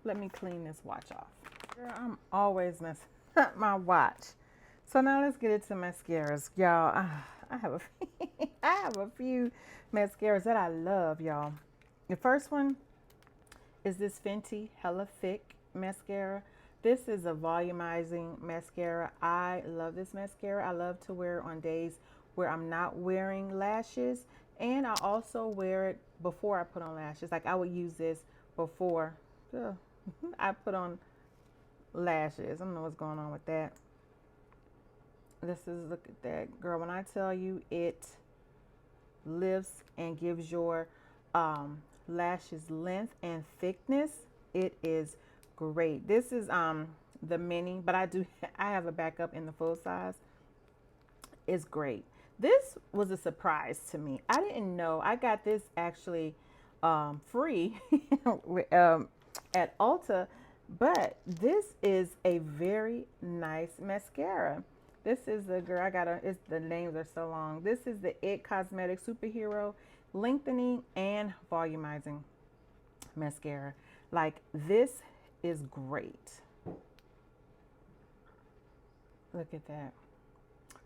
S1: Let me clean this watch off. Girl, I'm always messing up my watch. So now let's get into mascaras. Y'all, I have a few mascaras that I love, y'all. The first one is this Fenty Hella Thick mascara. This is a volumizing mascara. I love this mascara. I love to wear it on days where I'm not wearing lashes. And I also wear it before I put on lashes. Like I would use this before I put on lashes. I don't know what's going on with that. This is, look at that, girl. When I tell you it lifts and gives your lashes length and thickness, it is great. This is the mini, but I have a backup in the full size. It's great. This was a surprise to me. I didn't know. I got this actually free at Ulta, but this is a very nice mascara. This is the girl, the names are so long. This is the It Cosmetics Superhero Lengthening and Volumizing Mascara. Like, this is great. Look at that.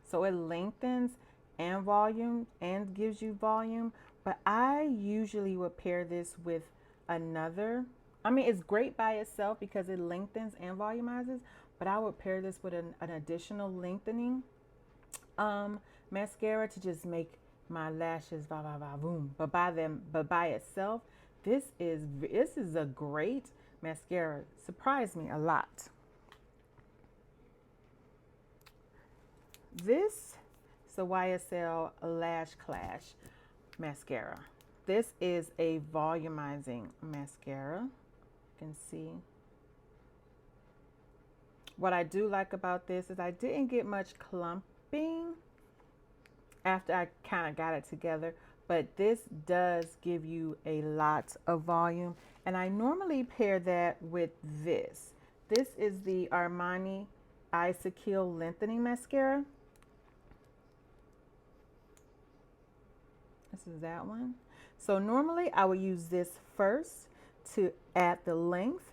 S1: So it lengthens and volume and gives you volume, but I usually would pair this with another. I mean, it's great by itself because it lengthens and volumizes, but I would pair this with an additional lengthening mascara to just make my lashes boom. But by itself, this is a great mascara. Surprised me a lot. This is the YSL Lash Clash mascara. This is a volumizing mascara. You can see. What I do like about this is I didn't get much clumping after I kind of got it together, but this does give you a lot of volume, and I normally pair that with this. This is the Armani Isokill Lengthening Mascara. This is that one. So normally I would use this first to add the length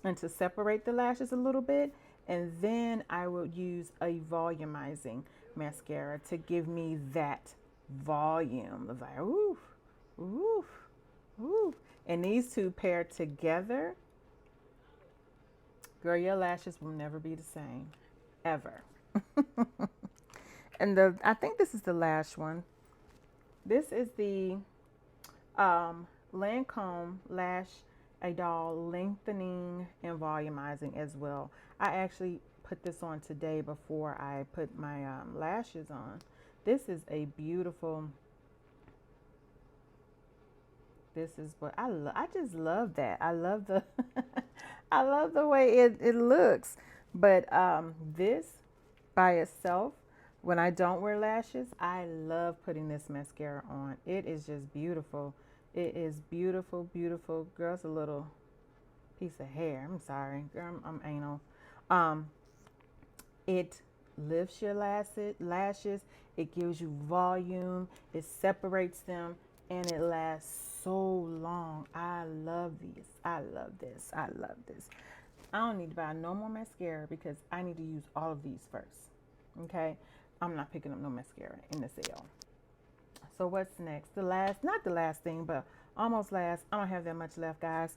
S1: and to separate the lashes a little bit, and then I would use a volumizing mascara to give me that volume. It's like ooh, ooh, ooh. And these two paired together, girl, your lashes will never be the same, ever. And I think this is the lash one. This is the Lancome Lash Idol Lengthening and Volumizing as well. I actually put this on today before I put my lashes on. This is a beautiful. This is what I love. I just love that. I love the I love the way it looks. But this by itself, when I don't wear lashes, I love putting this mascara on. It is just beautiful. It is beautiful, beautiful. Girl, it's a little piece of hair. I'm sorry. Girl, I'm anal. It lifts your lashes. It gives you volume. It separates them. And it lasts so long. I love these. I love this. I love this. I don't need to buy no more mascara because I need to use all of these first. Okay? I'm not picking up no mascara in the sale. So what's next? Not the last thing, but almost last. I don't have that much left, guys.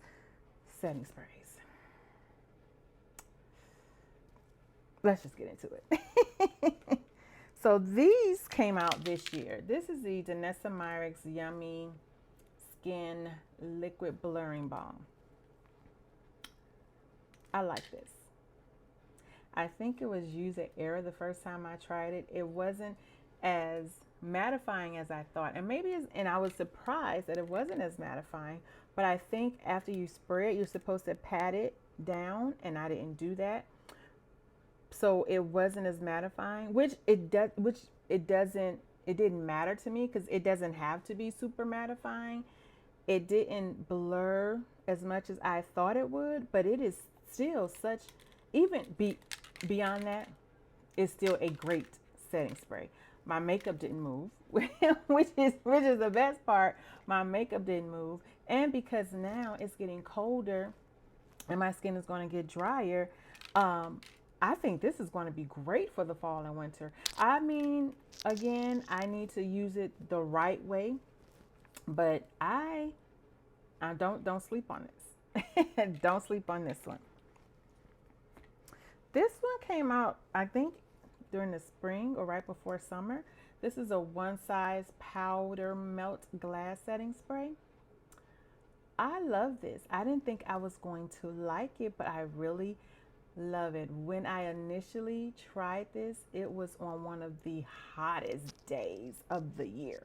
S1: Setting sprays. Let's just get into it. So these came out this year. This is the Danessa Myricks Yummy Skin Liquid Blurring Balm. I like this. I think it was Use at Era the first time I tried it. It wasn't as mattifying as I thought. And maybe it's, and I was surprised that it wasn't as mattifying. But I think after you spray it, you're supposed to pat it down, and I didn't do that. So it wasn't as mattifying, it didn't matter to me because it doesn't have to be super mattifying. It didn't blur as much as I thought it would, but it is still such, even beyond that, it's still a great setting spray. My makeup didn't move, which is the best part. My makeup didn't move, and because now it's getting colder and my skin is going to get drier, I think this is going to be great for the fall and winter. I mean, again, I need to use it the right way, but I don't sleep on this. Don't sleep on this one. This one came out, I think, during the spring or right before summer. This is a one size powder melt glass setting spray. I love this. I didn't think I was going to like it, but I really love it. When I initially tried this, it was on one of the hottest days of the year,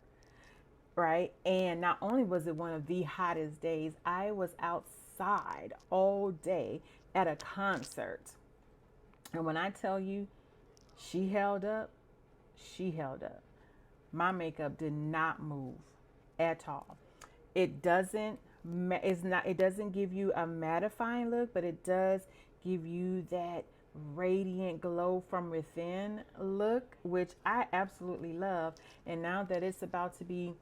S1: right? And not only was it one of the hottest days, I was outside all day at a concert. And when I tell you she held up, she held up. My makeup did not move at all. It doesn't it doesn't give you a mattifying look, but it does give you that radiant glow from within look, which I absolutely love. And now that it's about to be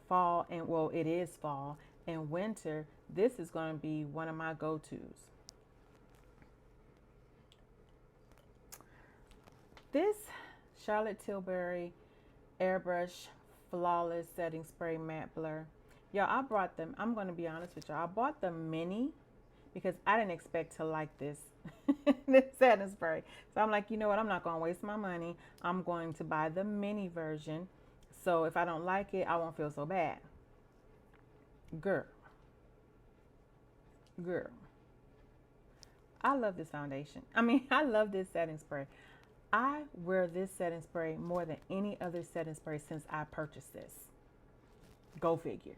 S1: fall, and well, it is fall and winter, this is going to be one of my go-tos. This Charlotte Tilbury Airbrush Flawless Setting Spray Matte Blur. Y'all, I brought them, I'm going to be honest with y'all, I bought the mini because I didn't expect to like this, this setting spray. So I'm like, you know what, I'm not going to waste my money. I'm going to buy the mini version. So if I don't like it, I won't feel so bad. Girl. Girl. I love this foundation. I mean, I love this setting spray. I wear this setting spray more than any other setting spray since I purchased this. Go figure.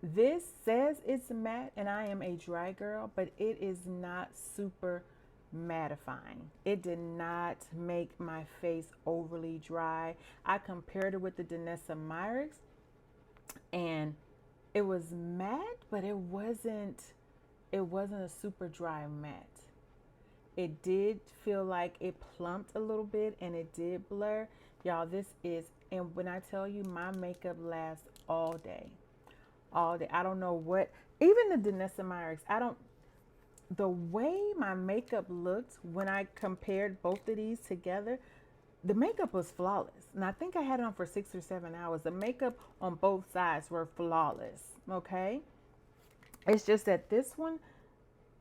S1: This says it's matte, and I am a dry girl, but it is not super mattifying. It did not make my face overly dry. I compared it with the Danessa Myricks, and it was matte, but it wasn't a super dry matte. It did feel like it plumped a little bit, and it did blur. Y'all, this is, and when I tell you, my makeup lasts all day. All day. I don't know what, even the Danessa Myricks, the way my makeup looked when I compared both of these together, the makeup was flawless. And I think I had it on for 6 or 7 hours. The makeup on both sides were flawless. Okay. It's just that this one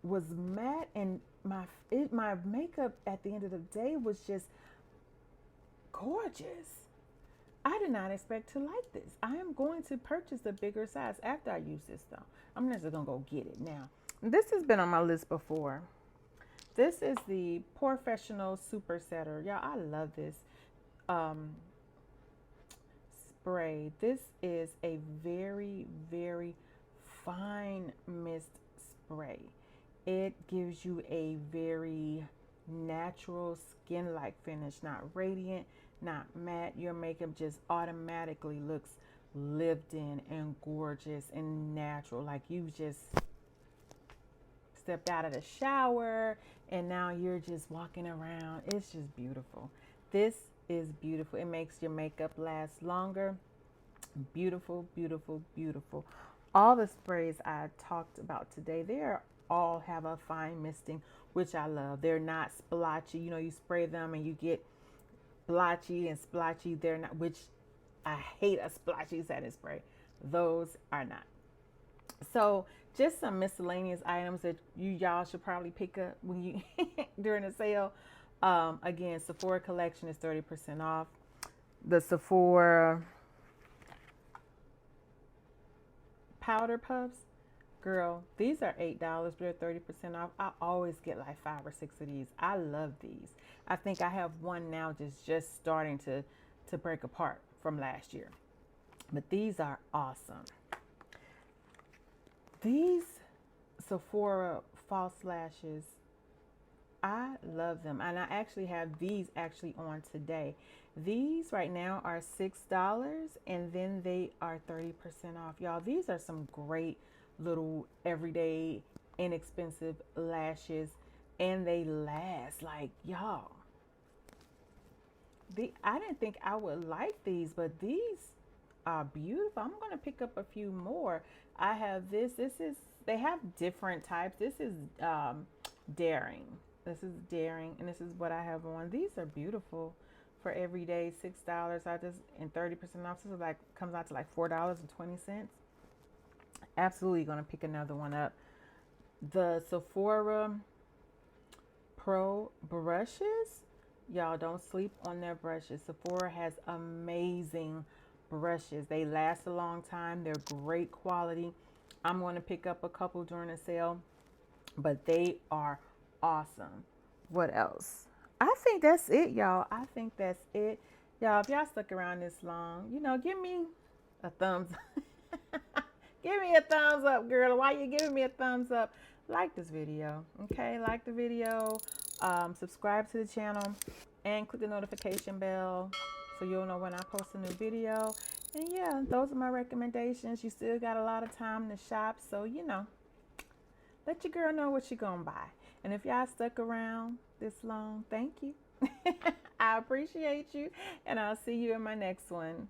S1: was matte, and my makeup at the end of the day was just gorgeous. I did not expect to like this. I am going to purchase the bigger size after I use this, though. I'm just going to go get it now. This has been on my list before. This is the Professional Super Setter. Y'all, I love this spray. This is a very, very fine mist spray. It gives you a very natural skin-like finish, not radiant, not matte. Your makeup just automatically looks lived in and gorgeous and natural, like you just stepped out of the shower and now you're just walking around. It's just beautiful. This is beautiful. It makes your makeup last longer. Beautiful, beautiful, beautiful. All the sprays I talked about today, they're all have a fine misting, which I love. They're not splotchy. You know, you spray them and you get blotchy and splotchy. They're not, which I hate a splotchy setting spray. Those are not. So just some miscellaneous items that y'all should probably pick up when you during the sale. Again, Sephora collection is 30% off. The Sephora powder puffs Girl, these are $8, but they're 30% off. I always get like 5 or 6 of these. I love these. I think I have one now just starting to break apart from last year. But these are awesome. These Sephora false lashes, I love them. And I actually have these actually on today. These right now are $6 and then they are 30% off. Y'all, these are some great little everyday inexpensive lashes and they last. Like, y'all, I didn't think I would like these, but these are beautiful. I'm going to pick up a few more. I have this. They have different types. This is Daring. This is Daring, and this is what I have on. These are beautiful for every day. $6. And 30% off. This is like, comes out to like $4.20. Absolutely going to pick another one up. The Sephora Pro brushes. Y'all, don't sleep on their brushes. Sephora has amazing brushes. They last a long time. They're great quality. I'm going to pick up a couple during the sale, but they are awesome. What else? I think that's it, y'all. I think that's it. Y'all, if y'all stuck around this long, you know, give me a thumbs up. Give me a thumbs up, girl. Why you giving me a thumbs up? Like this video, okay? Like the video. Subscribe to the channel and click the notification bell so you'll know when I post a new video. And yeah, those are my recommendations. You still got a lot of time to shop, so you know, let your girl know what you're gonna buy. And if y'all stuck around this long, thank you. I appreciate you, and I'll see you in my next one.